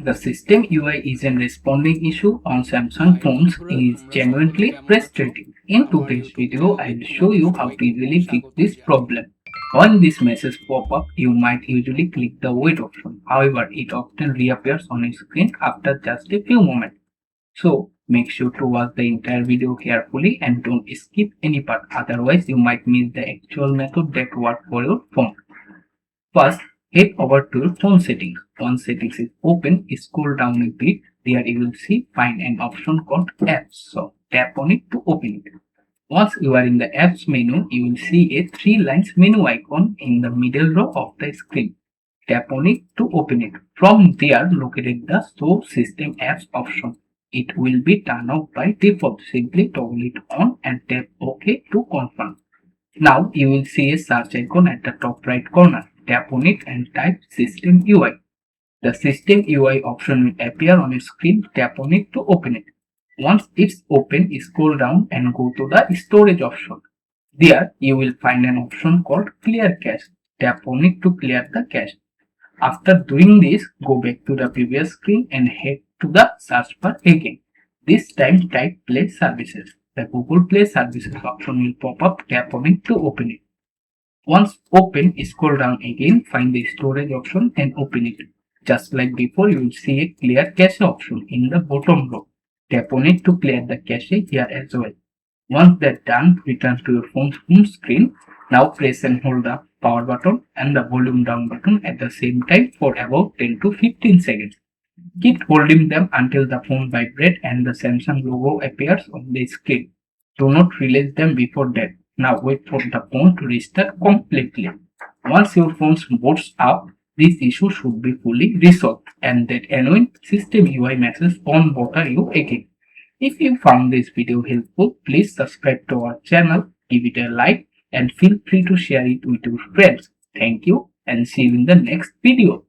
The system UI isn't responding issue on Samsung phones is genuinely frustrating. In today's video, I'll show you how to easily fix this problem. When this message pop up, you might usually click the wait option. However, it often reappears on your screen after just a few moments. So make sure to watch the entire video carefully and don't skip any part, otherwise you might miss the actual method that works for your phone. First, head over to your phone settings. Once settings is open, scroll down a bit. There you will find an option called apps. So tap on it to open it. Once you are in the apps menu, you will see a 3 lines menu icon in the middle row of the screen. Tap on it to open it. From there, locate the show system apps option. It will be turned off by default. Simply toggle it on and tap OK to confirm. Now you will see a search icon at the top right corner. Tap on it and type System UI. The System UI option will appear on your screen. Tap on it to open it. Once it's open, scroll down and go to the storage option. There you will find an option called Clear Cache. Tap on it to clear the cache. After doing this, go back to the previous screen and head to the search bar again. This time type Play Services. The Google Play Services option will pop up. Tap on it to open it. Once open, scroll down again, find the storage option and open it. Just like before, you will see a clear cache option in the bottom row. Tap on it to clear the cache here as well. Once that's done, return to your phone's home screen. Now press and hold the power button and the volume down button at the same time for about 10 to 15 seconds. Keep holding them until the phone vibrates and the Samsung logo appears on the screen. Do not release them before that. Now wait for the phone to restart completely. Once your phone boots up, this issue should be fully resolved and that annoying system UI message won't bother you again. If you found this video helpful, please subscribe to our channel, give it a like and feel free to share it with your friends. Thank you and see you in the next video.